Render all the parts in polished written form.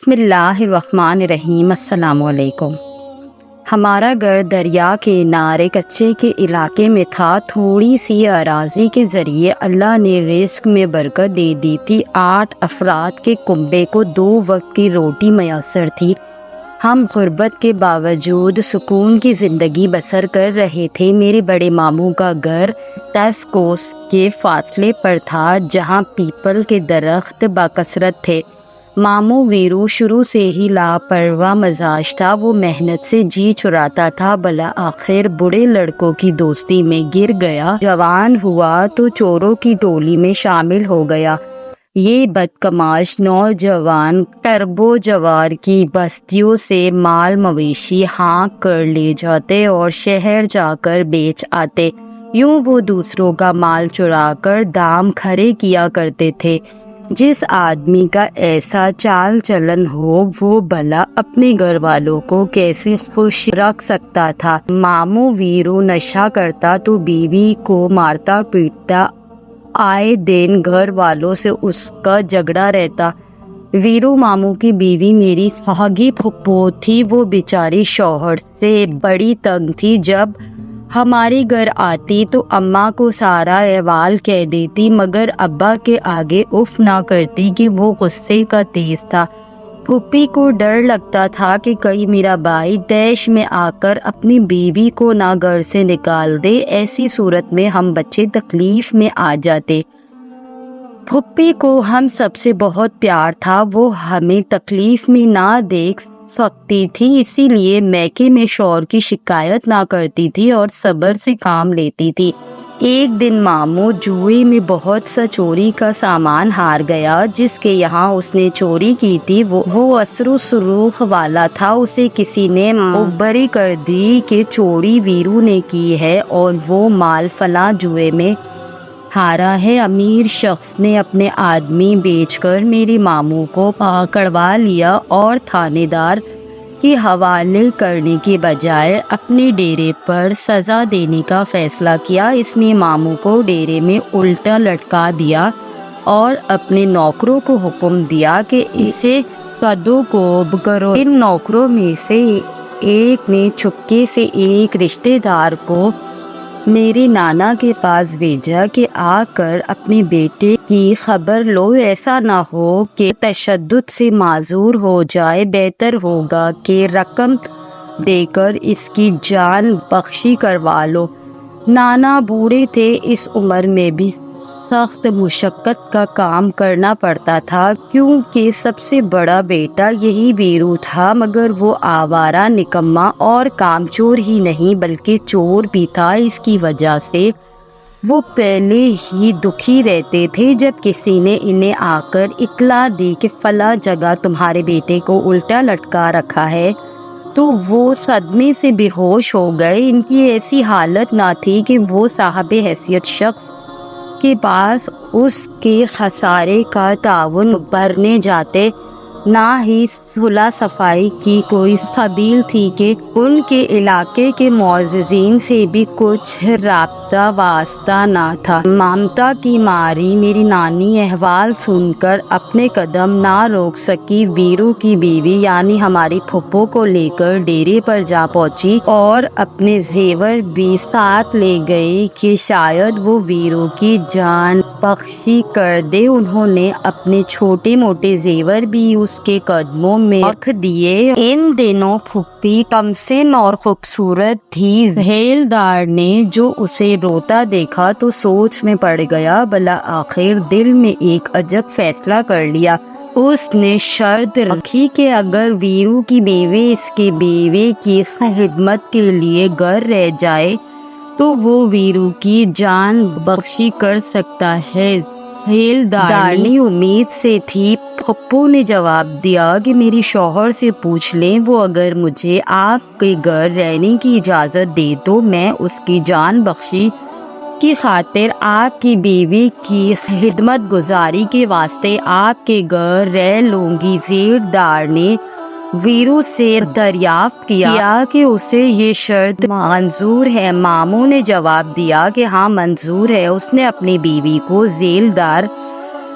بسم اللہ الرحمن الرحیم۔ السلام علیکم۔ ہمارا گھر دریا کے کنارے کچے کے علاقے میں تھا۔ تھوڑی سی اراضی کے ذریعے اللہ نے رزق میں برکت دے دی تھی۔ 8 افراد کے کنبے کو 2 وقت کی روٹی میسر تھی۔ ہم غربت کے باوجود سکون کی زندگی بسر کر رہے تھے۔ میرے بڑے ماموں کا گھر 10 کوس کے فاصلے پر تھا، جہاں پیپل کے درخت بکثرت تھے۔ ماموں ویرو شروع سے ہی لاپرواہ مزاج تھا۔ وہ محنت سے جی چراتا تھا، بالآخر بڑے لڑکوں کی دوستی میں گر گیا۔ جوان ہوا تو چوروں کی ٹولی میں شامل ہو گیا۔ یہ بدقماش نوجوان ٹربو جوار کی بستیوں سے مال مویشی ہانک کر لے جاتے اور شہر جا کر بیچ آتے۔ یوں وہ دوسروں کا مال چرا کر دام کھڑے کیا کرتے تھے۔ جس آدمی کا ایسا چال چلن ہو، وہ بھلا اپنے گھر والوں کو کیسے خوش رکھ سکتا تھا۔ ماموں ویرو نشہ کرتا تو بیوی کو مارتا پیٹتا۔ آئے دن گھر والوں سے اس کا جھگڑا رہتا۔ ویرو ماموں کی بیوی میری سگی پھپھو تھی۔ وہ بیچاری شوہر سے بڑی تنگ تھی۔ جب ہمارے گھر آتی تو اماں کو سارا احوال کہہ دیتی، مگر ابا کے آگے اف نہ کرتی کہ وہ غصے کا تیز تھا۔ پھوپھی کو ڈر لگتا تھا کہ کہیں میرا بھائی طیش میں آ کر اپنی بیوی کو نہ گھر سے نکال دے۔ ایسی صورت میں ہم بچے تکلیف میں آ جاتے۔ پھوپھی کو ہم سب سے بہت پیار تھا۔ وہ ہمیں تکلیف میں نہ دیکھ سکتی تھی، اسی لیے میکے میں شوہر کی شکایت نہ کرتی تھی اور صبر سے کام لیتی تھی۔ ایک دن ماموں جوئے میں بہت سا چوری کا سامان ہار گیا۔ جس کے یہاں اس نے چوری کی تھی وہ اثر و سروخ والا تھا۔ اسے کسی نے مخبری کر دی کہ چوری ویرو نے کی ہے اور وہ مال فلاں جوئے میں ہارا ہے۔ امیر شخص نے اپنے آدمی بیچ کر میرے ماموں کو پکڑوا لیا اور تھانے دار کے حوالے کرنے کے بجائے اپنے ڈیرے پر سزا دینے کا فیصلہ کیا۔ اس نے ماموں کو ڈیرے میں الٹا لٹکا دیا اور اپنے نوکروں کو حکم دیا کہ اسے قدو کوب کرو۔ ان نوکروں میں سے ایک نے چپکے سے ایک رشتہ دار کو میرے نانا کے پاس بھیجا کہ آ کر اپنے بیٹے کی خبر لو، ایسا نہ ہو کہ تشدد سے معذور ہو جائے، بہتر ہوگا کہ رقم دے کر اس کی جان بخشی کروا لو۔ نانا بوڑھے تھے، اس عمر میں بھی سخت مشقت کا کام کرنا پڑتا تھا، کیونکہ سب سے بڑا بیٹا یہی ویرو تھا، مگر وہ آوارہ، نکما اور کامچور ہی نہیں بلکہ چور بھی تھا۔ اس کی وجہ سے وہ پہلے ہی دکھی رہتے تھے۔ جب کسی نے انہیں آ کر اطلاع دی کہ فلاں جگہ تمہارے بیٹے کو الٹا لٹکا رکھا ہے تو وہ صدمے سے بے ہوش ہو گئے۔ ان کی ایسی حالت نہ تھی کہ وہ صاحب حیثیت شخص کے پاس اس کے خسارے کا تعاون بھرنے جاتے، نہ ہی صلح صفائی کی کوئی سبیل تھی کہ ان کے علاقے کے معززین سے بھی کچھ رابطہ واسطہ نہ تھا۔ ممتا کی ماری میری نانی احوال سن کر اپنے قدم نہ روک سکی۔ ویرو کی بیوی یعنی ہماری پھپھو کو لے کر ڈیرے پر جا پہنچی اور اپنے زیور بھی ساتھ لے گئی کہ شاید وہ ویرو کی جان بخشی کر دے۔ انہوں نے اپنے چھوٹے موٹے زیور بھی اس کے قدموں میں رکھ دیے۔ ان دنوں پھوپھی کمسن اور خوبصورت تھی۔ ذیلدار نے جو اسے روتا دیکھا تو سوچ میں پڑ گیا۔ بالآخر دل میں ایک عجب فیصلہ کر لیا۔ اس نے شرط رکھی کہ اگر ویرو کی بیوی اس کے بیوے کی خدمت کے لیے گھر رہ جائے تو وہ ویرو کی جان بخشی کر سکتا ہے۔ ذیلدارنی امید سے تھی۔ پھپھو نے جواب دیا کہ میری شوہر سے پوچھ لیں، وہ اگر مجھے آپ کے گھر رہنے کی اجازت دے تو میں اس کی جان بخشی کی خاطر آپ کی بیوی کی خدمت گزاری کے واسطے آپ کے گھر رہ لوں گی۔ ذیلدار نے ویرو سے دریافت کیا کہ اسے یہ شرط منظور ہے۔ ماموں نے جواب دیا کہ ہاں منظور ہے۔ اس نے اپنی بیوی کو ذیلدار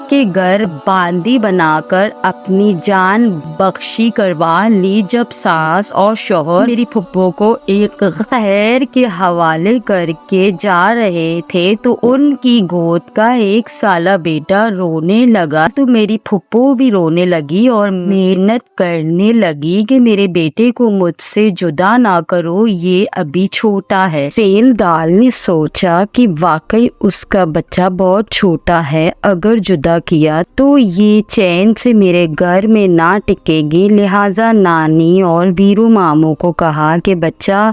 کے گھر باندی بنا کر اپنی جان بخشی کروا لی۔ جب ساس اور شوہر میری پھپھو کو ایک خیر کے حوالے کر کے جا رہے تھے تو ان کی گود کا 1 سالہ بیٹا رونے لگا تو میری پھپھو بھی رونے لگی اور محنت کرنے لگی کہ میرے بیٹے کو مجھ سے جدا نہ کرو، یہ ابھی چھوٹا ہے۔ ذیلدار نے سوچا کہ واقعی اس کا بچہ بہت چھوٹا ہے، اگر جدا کیا تو یہ چین سے میرے گھر میں نہ ٹکے گی، لہٰذا نانی اور ویرو ماموں کو کہا کہ بچہ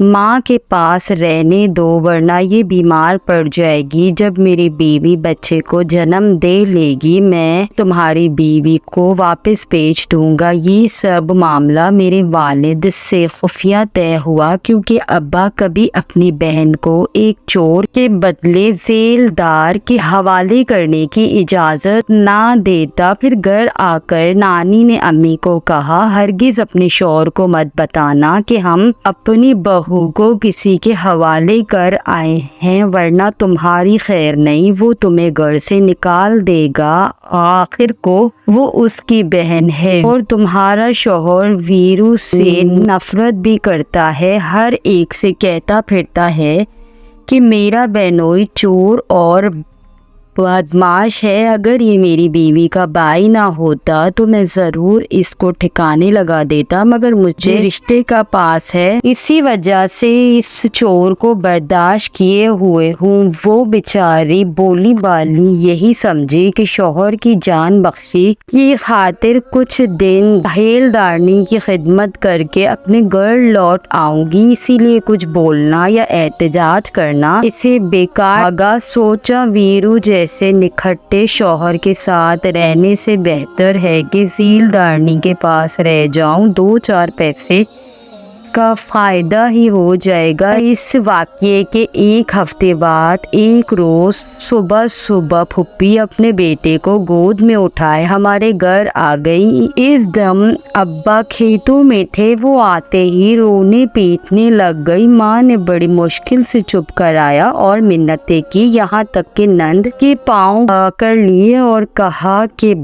ماں کے پاس رہنے دو ورنہ یہ بیمار پڑ جائے گی۔ جب میری بیوی بچے کو جنم دے لے گی میں تمہاری بیوی کو واپس بھیج دوں گا۔ یہ سب معاملہ میرے والد سے خفیہ طے ہوا کیونکہ ابا کبھی اپنی بہن کو ایک چور کے بدلے ذیلدار کے حوالے کرنے کی اجازت نہ دیتا۔ پھر گھر آ کر نانی نے امی کو کہا ہرگز اپنے شوہر کو مت بتانا کہ ہم اپنی بہو کو کسی کے حوالے کر آئے ہیں ورنہ تمہاری خیر نہیں، وہ تمہیں گھر سے نکال دے گا، آخر کو وہ اس کی بہن ہے اور تمہارا شوہر ویرو سے نفرت بھی کرتا ہے، ہر ایک سے کہتا پھرتا ہے کہ میرا بہنوئی چور اور بدماش ہے۔ اگر یہ میری بیوی کا بھائی نہ ہوتا تو میں ضرور اس کو ٹھکانے لگا دیتا، مگر مجھے رشتے کا پاس ہے، اسی وجہ سے اس چور کو برداشت کیے ہوئے ہوں۔ وہ بیچاری بولی بالی یہی سمجھی کہ شوہر کی جان بخشی کی خاطر کچھ دن ذیلدارنی کی خدمت کر کے اپنے گھر لوٹ آؤں گی، اسی لیے کچھ بولنا یا احتجاج کرنا اسے بیکار لگا۔ سوچا ویرو جیسے نکھٹے شوہر کے ساتھ رہنے سے بہتر ہے کہ ذیلدارنی کے پاس رہ جاؤں، 2-4 پیسے کا فائدہ ہی ہو جائے گا۔ اس واقعے کے 1 ہفتے بعد ایک روز صبح پھوپھی اپنے بیٹے کو گود میں اٹھائے ہمارے گھر آ گئی۔ اس دم ابا کھیتوں میں تھے، وہ آتے ہی رونے پیٹنے لگ گئی۔ ماں نے بڑی مشکل سے چپ کرایا اور منتیں کی، یہاں تک کہ نند کے پاؤں کر لیے اور کہا کہ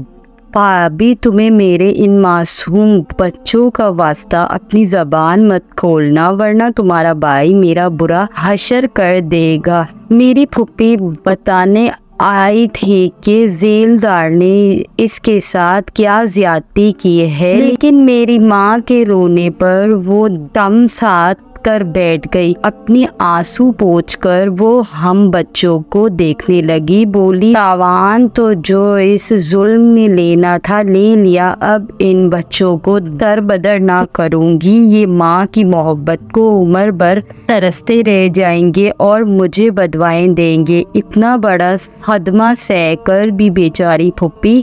بھابھی تمہیں میرے ان معصوم بچوں کا واسطہ اپنی زبان مت کھولنا ورنہ تمہارا بھائی میرا برا حشر کر دے گا۔ میری پھوپھی بتانے آئی تھی کہ ذیلدار نے اس کے ساتھ کیا زیادتی کی ہے، لیکن میری ماں کے رونے پر وہ دم ساتھ کر بیٹھ گئی۔ اپنی آنسو پوچھ کر وہ ہم بچوں کو دیکھنے لگی، بولی تاوان تو جو اس ظلم نے لینا تھا لے لیا، اب ان بچوں کو دربدر نہ کروں گی، یہ ماں کی محبت کو عمر بھر ترستے رہ جائیں گے اور مجھے بدوائیں دیں گے۔ اتنا بڑا صدمہ سہ کر بھی بیچاری پھوپھی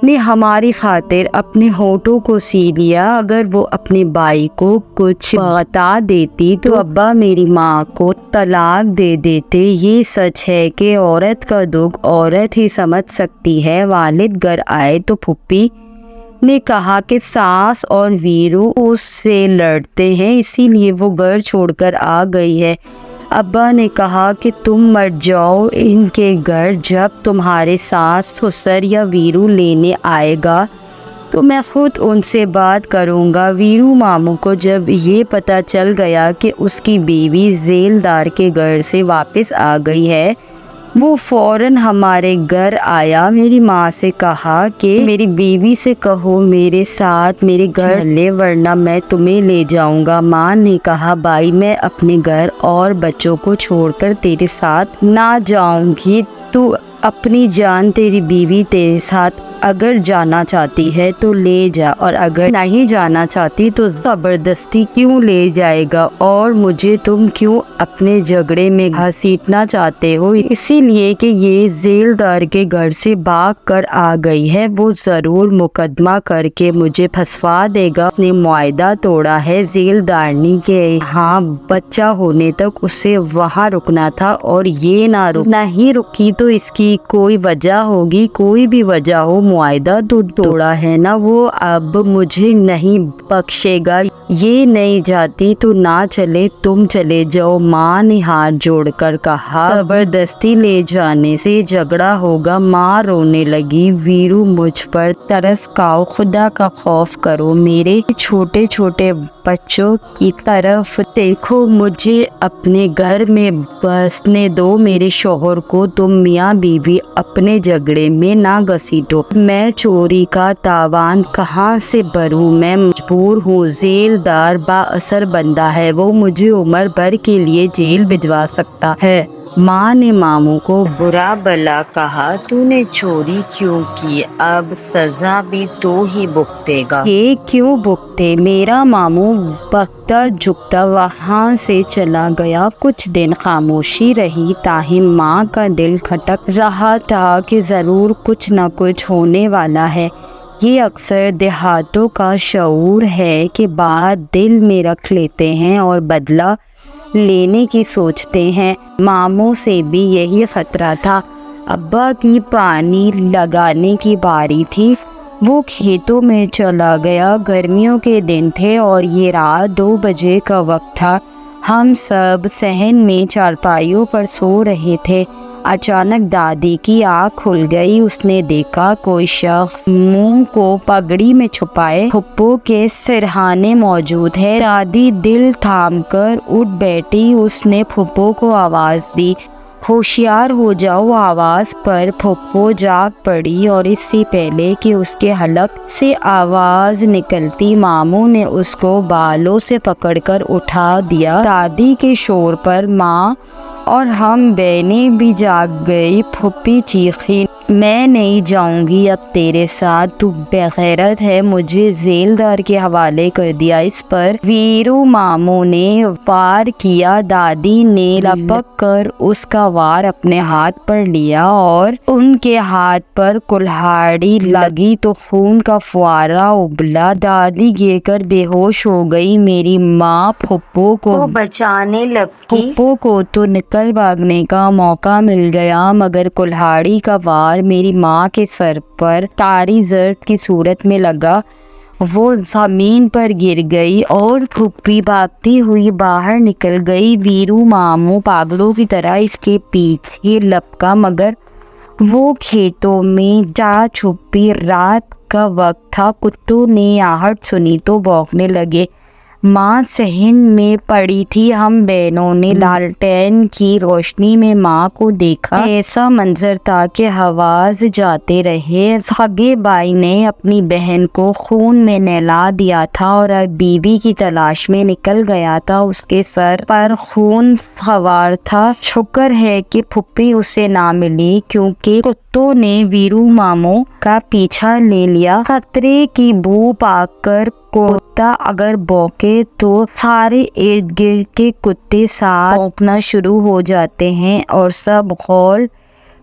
نے ہماری خاطر اپنے ہونٹوں کو سی لیا۔ اگر وہ اپنے بھائی کو کچھ بتا دیتی تو ابا میری ماں کو طلاق دے دیتے۔ یہ سچ ہے کہ عورت کا دکھ عورت ہی سمجھ سکتی ہے۔ والد گھر آئے تو پھوپھی نے کہا کہ ساس اور ویرو اس سے لڑتے ہیں، اسی لیے وہ گھر چھوڑ کر آ گئی ہے۔ ابا نے کہا کہ تم مت جاؤ ان کے گھر، جب تمہارے ساس سسر یا ویرو لینے آئے گا تو میں خود ان سے بات کروں گا۔ ویرو ماموں کو جب یہ پتہ چل گیا کہ اس کی بیوی ذیلدار کے گھر سے واپس آ گئی ہے، وہ فوراً ہمارے گھر آیا۔ میری ماں سے کہا کہ میری بیوی سے کہو میرے ساتھ میرے گھر لے ورنہ میں تمہیں لے جاؤں گا۔ ماں نے کہا بھائی میں اپنے گھر اور بچوں کو چھوڑ کر تیرے ساتھ نہ جاؤں گی، تو اپنی جان تیری بیوی تیرے ساتھ اگر جانا چاہتی ہے تو لے جا، اور اگر نہیں جانا چاہتی تو زبردستی کیوں لے جائے گا، اور مجھے تم کیوں اپنے جھگڑے میں گھسیٹنا چاہتے ہو؟ اسی لیے کہ یہ ذیلدار کے گھر سے بھاگ کر آ گئی ہے، وہ ضرور مقدمہ کر کے مجھے پھنسوا دے گا۔ اس نے معاہدہ توڑا ہے، ذیلدارنی کے یہاں بچہ ہونے تک اسے وہاں رکنا تھا اور یہ نہیں رکی تو اس کی کوئی وجہ ہوگی، کوئی بھی وجہ ہو، معاہدہ تو توڑا ہے نا وہ، اب مجھے نہیں بخشے گا۔ یہ نہیں جاتی تو نہ چلے، تم چلے جاؤ۔ ماں نے ہاتھ جوڑ کر کہا، زبردستی لے جانے سے جھگڑا ہوگا۔ ماں رونے لگی، ویرو مجھ پر ترس کھاؤ، خدا کا خوف کرو، میرے چھوٹے چھوٹے بچوں کی طرف دیکھو، مجھے اپنے گھر میں بسنے دو، میرے شوہر کو تم میاں بیوی اپنے جھگڑے میں نہ گھسیٹو۔ میں چوری کا تاوان کہاں سے بھروں؟ میں مجبور ہوں، ذیلدار با اثر بندہ ہے، وہ مجھے عمر بھر کے لیے جیل بھجوا سکتا ہے۔ ماں نے ماموں کو برا بھلا کہا، تو نے چوری کیوں کی؟ اب سزا بھی تو ہی بھگتے گا۔ یہ کیوں بھگتے؟ میرا ماموں بکتا جھکتا وہاں سے چلا گیا۔ کچھ دن خاموشی رہی، تاہم ماں کا دل کھٹک رہا تھا کہ ضرور کچھ نہ کچھ ہونے والا ہے۔ یہ اکثر دیہاتوں کا شعور ہے کہ بات دل میں رکھ لیتے ہیں اور بدلہ لینے کی سوچتے ہیں۔ ماموں سے بھی یہی خطرہ تھا۔ ابا کی پانی لگانے کی باری تھی، وہ کھیتوں میں چلا گیا۔ گرمیوں کے دن تھے اور یہ رات 2 بجے کا وقت تھا۔ ہم سب صحن میں چارپائیوں پر سو رہے تھے۔ اچانک دادی کی آنکھ کھل گئی۔ اس نے دیکھا کوئی شخص منہ کو پگڑی میں چھپائے پھپھو کے سرہانے موجود ہے۔ دادی دل تھام کر اٹھ بیٹھی۔ اس نے پھپھو کو آواز دی، ہوشیار ہو جاؤ۔ آواز پر پھپھو جاگ پڑی اور اس سے پہلے کہ اس کے حلق سے آواز نکلتی، ماموں نے اس کو بالوں سے پکڑ کر اٹھا دیا۔ دادی کے شور پر ماں اور ہم بہنیں بھی جاگ گئی۔ پھوپھی چیخی، میں نہیں جاؤں گی اب تیرے ساتھ، تو بےغیرت ہے، مجھے ذیلدار کے حوالے کر دیا۔ اس پر ویرو ماموں نے وار کیا۔ دادی نے لپک کر اس کا وار اپنے ہاتھ پر لیا اور ان کے ہاتھ پر کلہاڑی لگی تو خون کا فوارہ ابلا۔ دادی گر کر بے ہوش ہو گئی۔ میری ماں پھپھو کو بچانے لپکی۔ پھپھو کو تو نکل بھاگنے کا موقع مل گیا، مگر کلہاڑی کا وار میری ماں کے سر پر طاری ضرب کی صورت میں لگا۔ وہ زمین پر گر گئی اور پھوپھی بھاگتی ہوئی باہر نکل گئی۔ ویرو ماموں پاگلوں کی طرح اس کے پیچھے لپکا، مگر وہ کھیتوں میں جا چھپی۔ رات کا وقت تھا، کتوں نے آہٹ سنی تو بھونکنے لگے۔ ماں صحن میں پڑی تھی۔ ہم بہنوں نے لالٹین کی روشنی میں ماں کو دیکھا۔ ایسا منظر تھا کہ حواس جاتے رہے۔ سگے بھائی نے اپنی بہن کو خون میں نہلا دیا تھا اور اب بیوی کی تلاش میں نکل گیا تھا۔ اس کے سر پر خون سوار تھا۔ شکر ہے کہ پھوپھی اسے نہ ملی، کیونکہ کتوں نے ویرو ماموں کا پیچھا لے لیا۔ خطرے کی بو پا کر کتا اگر بھونکے تو سارے ارد گرد کے کتے ساتھ بھونکنا شروع ہو جاتے ہیں اور سب غول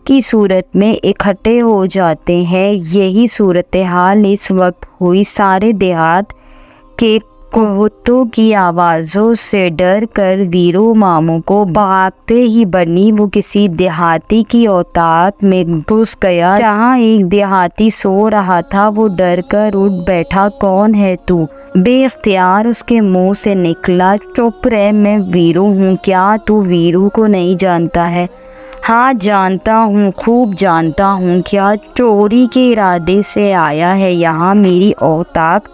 کی صورت میں اکٹھے ہو جاتے ہیں۔ یہی صورتحال اس وقت ہوئی۔ سارے دیہات کے کتوں کی آوازوں سے ڈر کر ویرو ماموں کو بھاگتے ہی بنی۔ وہ کسی دیہاتی کی اوطاق میں گھس گیا جہاں ایک دیہاتی سو رہا تھا۔ وہ ڈر کر اٹھ بیٹھا، کون ہے تو؟ بے اختیار اس کے منہ سے نکلا، چپ رہ، میں ویرو ہوں۔ کیا تو ویرو کو نہیں جانتا ہے؟ ہاں جانتا ہوں، خوب جانتا ہوں۔ کیا چوری کے ارادے سے آیا ہے یہاں میری اوطاق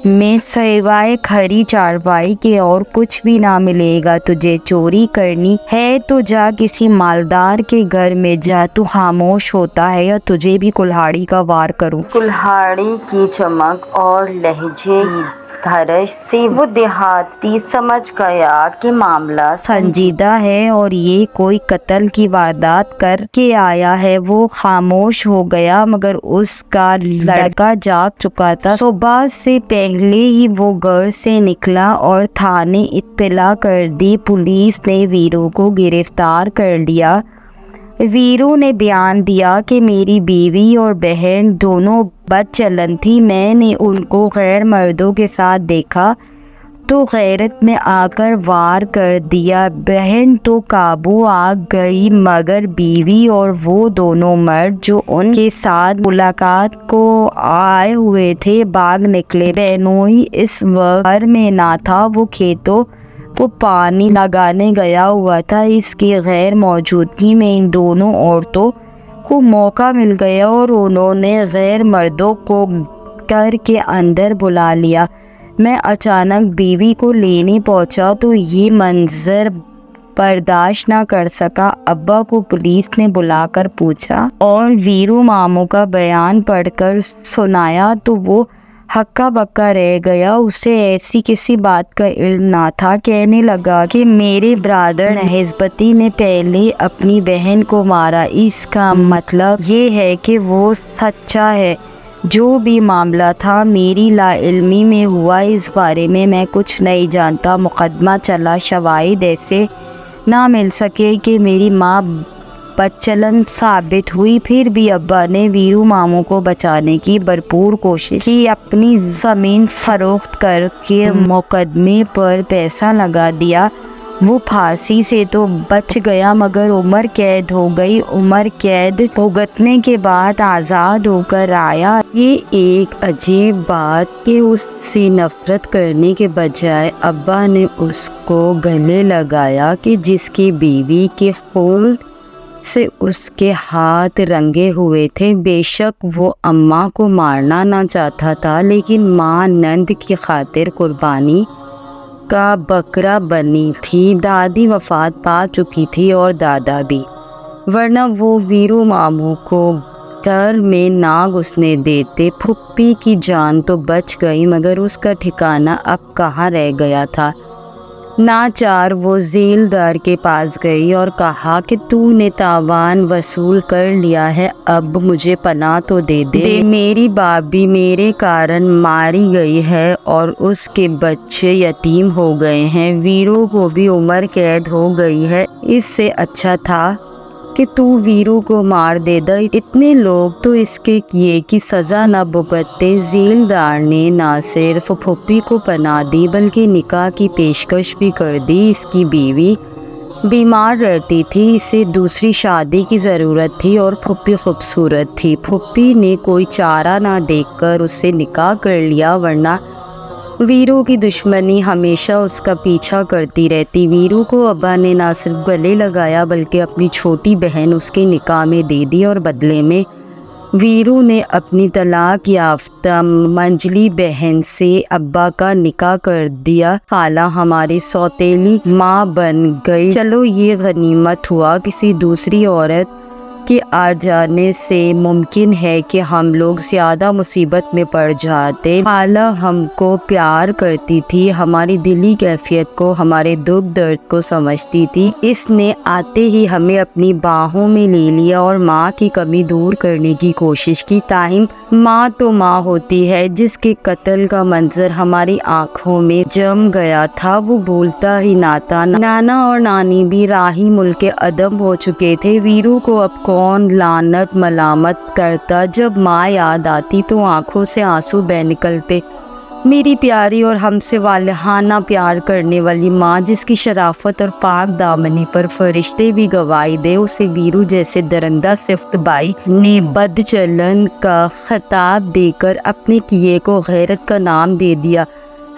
میں؟ سوائے کھری چارپائی کے اور کچھ بھی نہ ملے گا۔ تجھے چوری کرنی ہے تو جا کسی مالدار کے گھر میں جا۔ تو خاموش ہوتا ہے یا تجھے بھی کلہاڑی کا وار کروں؟ کلہاڑی کی چمک اور لہجے کی دھرش سے وہ دیہاتی سمجھ گیا کہ معاملہ سنجیدہ ہے اور یہ کوئی قتل کی واردات کر کے آیا ہے۔ وہ خاموش ہو گیا، مگر اس کا لڑکا جاگ چکا تھا۔ صبح سے پہلے ہی وہ گھر سے نکلا اور تھانے اطلاع کر دی۔ پولیس نے ویرو کو گرفتار کر لیا۔ ویرو نے بیان دیا کہ میری بیوی اور بہن دونوں بد چلن تھی، میں نے ان کو غیر مردوں کے ساتھ دیکھا تو غیرت میں آ کر وار کر دیا۔ بہن تو قابو آ گئی، مگر بیوی اور وہ دونوں مرد جو ان کے ساتھ ملاقات کو آئے ہوئے تھے بھاگ نکلے۔ بہنوئی اس وقت گھر میں نہ تھا، وہ کھیتوں کو پانی لگانے گیا ہوا تھا۔ اس کی غیر موجودگی میں ان دونوں عورتوں کو موقع مل گیا اور انہوں نے غیر مردوں کو گھر کے اندر بلا لیا۔ میں اچانک بیوی کو لینے پہنچا تو یہ منظر برداشت نہ کر سکا۔ ابا کو پولیس نے بلا کر پوچھا اور ویرو ماموں کا بیان پڑھ کر سنایا تو وہ ہکا بکا رہ گیا۔ اسے ایسی کسی بات کا علم نہ تھا۔ کہنے لگا کہ میرے برادر نہضبتی نے پہلے اپنی بہن کو مارا، اس کا مطلب یہ ہے کہ وہ سچا ہے۔ جو بھی معاملہ تھا میری لا علمی میں ہوا، اس بارے میں کچھ نہیں جانتا۔ مقدمہ چلا، شواہد ایسے نہ مل سکے کہ میری ماں بدچلن ثابت ہوئی۔ پھر بھی ابا نے ویرو ماموں کو بچانے کی بھرپور کوشش کی، اپنی زمین فروخت کر کے مقدمے پر پیسہ لگا دیا۔ وہ پھانسی سے تو بچ گیا مگر عمر قید ہو گئی۔ عمر قید بھگتنے کے بعد آزاد ہو کر آیا۔ یہ ایک عجیب بات کہ اس سے نفرت کرنے کے بجائے ابا نے اس کو گلے لگایا کہ جس کی بیوی کے خون سے اس کے ہاتھ رنگے ہوئے تھے۔ بے شک وہ اماں کو مارنا نہ چاہتا تھا، لیکن ماں نند کی خاطر قربانی کا بکرا بنی تھی۔ دادی وفات پا چکی تھی اور دادا بھی، ورنہ وہ ویرو ماموں کو گھر میں نہ گھسنے دیتے۔ پھوپھی کی جان تو بچ گئی مگر اس کا ٹھکانہ اب کہاں رہ گیا تھا۔ ناچار وہ ذیلدار کے پاس گئی اور کہا کہ تو نے تاوان وصول کر لیا ہے، اب مجھے پناہ تو دے دے۔ میری بابی میرے کارن ماری گئی ہے اور اس کے بچے یتیم ہو گئے ہیں، ویرو کو بھی عمر قید ہو گئی ہے۔ اس سے اچھا تھا کہ تو ویرو کو مار دیتا، اتنے لوگ تو اس کے کیے کی سزا نہ بھگتتے۔ ذیلدار نے نہ صرف پھوپھی کو پناہ دی بلکہ نکاح کی پیشکش بھی کر دی۔ اس کی بیوی بیمار رہتی تھی، اسے دوسری شادی کی ضرورت تھی اور پھوپھی خوبصورت تھی۔ پھوپھی نے کوئی چارہ نہ دیکھ کر اس سے نکاح کر لیا، ورنہ ویرو کی دشمنی ہمیشہ اس کا پیچھا کرتی رہتی۔ ویرو کو ابا نے نہ صرف گلے لگایا بلکہ اپنی چھوٹی بہن اس کے نکاح میں دے دی اور بدلے میں ویرو نے اپنی طلاق یافتہ منجلی بہن سے ابا کا نکاح کر دیا۔ خالہ ہماری سوتیلی ماں بن گئی۔ چلو یہ غنیمت ہوا، کسی دوسری عورت کے آ جانے سے ممکن ہے کہ ہم لوگ زیادہ مصیبت میں پڑ جاتے۔ خالہ ہم کو پیار کرتی تھی، ہماری دلی کیفیت کو، ہمارے دکھ درد کو سمجھتی تھی۔ اس نے آتے ہی ہمیں اپنی باہوں میں لے لیا اور ماں کی کمی دور کرنے کی کوشش کی۔ تاہم ماں تو ماں ہوتی ہے، جس کے قتل کا منظر ہماری آنکھوں میں جم گیا تھا وہ بھولتا ہی نہ تھا۔ نانا اور نانی بھی راہی ملک عدم ہو چکے تھے۔ ویرو کو اب کون لعنت ملامت کرتا؟ جب ماں یاد آتی تو آنکھوں سے آنسو بہہ نکلتے۔ میری پیاری اور ہم سے والہانہ پیار کرنے والی ماں، جس کی شرافت اور پاک دامنی پر فرشتے بھی گواہی دے، اسے ویرو جیسے درندہ صفت بھائی نے بد چلن کا خطاب دے کر اپنے کیے کو غیرت کا نام دے دیا۔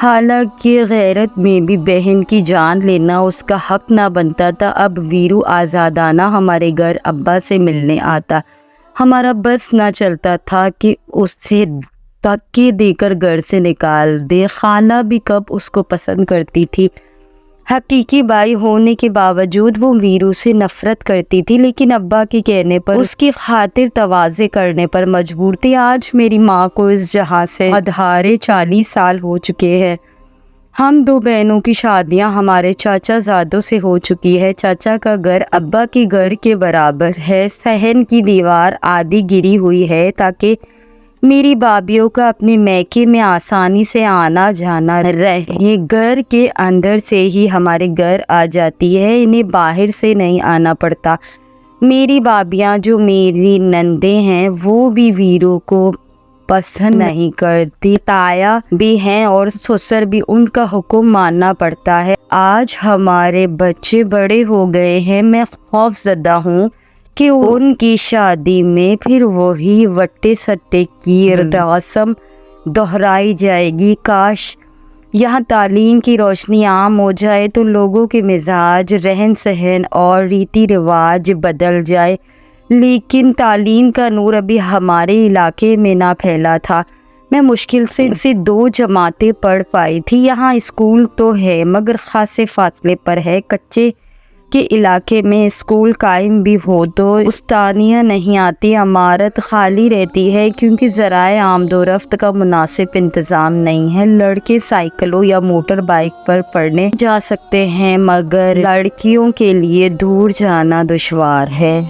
حالانکہ غیرت میں بھی بہن کی جان لینا اس کا حق نہ بنتا تھا۔ اب ویرو آزادانہ ہمارے گھر ابا سے ملنے آتا، ہمارا بس نہ چلتا تھا کہ اسے دھکے دے کر گھر سے نکال دے۔ خالہ بھی کب اس کو پسند کرتی تھی۔ حقیقی بھائی ہونے کے باوجود وہ ویرو سے نفرت کرتی تھی، لیکن ابا کے کہنے پر اس کی خاطر تواضع کرنے پر مجبور تھی۔ آج میری ماں کو اس جہاں سے ادھارے 40 سال ہو چکے ہیں۔ ہم دو بہنوں کی شادیاں ہمارے چاچا زادوں سے ہو چکی ہے۔ چاچا کا گھر ابا کے گھر کے برابر ہے، صحن کی دیوار آدھی گری ہوئی ہے تاکہ میری بابیوں کا اپنے میکے میں آسانی سے آنا جانا رہے۔ گھر کے اندر سے ہی ہمارے گھر آ جاتی ہے، انہیں باہر سے نہیں آنا پڑتا۔ میری بابیاں جو میری نندیں ہیں وہ بھی ویرو کو پسند نہیں کرتی، تایا بھی ہیں اور سسر بھی، ان کا حکم ماننا پڑتا ہے۔ آج ہمارے بچے بڑے ہو گئے ہیں، میں خوف زدہ ہوں کہ ان کی شادی میں پھر وہی وٹے سٹے کی رسم دہرائی جائے گی۔ کاش یہاں تعلیم کی روشنی عام ہو جائے تو لوگوں کے مزاج، رہن سہن اور ریتی رواج بدل جائے، لیکن تعلیم کا نور ابھی ہمارے علاقے میں نہ پھیلا تھا۔ میں مشکل سے 2 جماعتیں پڑھ پائی تھی۔ یہاں اسکول تو ہے مگر خاصے فاصلے پر ہے۔ کچے کے علاقے میں اسکول قائم بھی ہو تو استانیاں نہیں آتی، عمارت خالی رہتی ہے کیونکہ ذرائع آمد و رفت کا مناسب انتظام نہیں ہے۔ لڑکے سائیکلوں یا موٹر بائیک پر پڑھنے جا سکتے ہیں مگر لڑکیوں کے لیے دور جانا دشوار ہے۔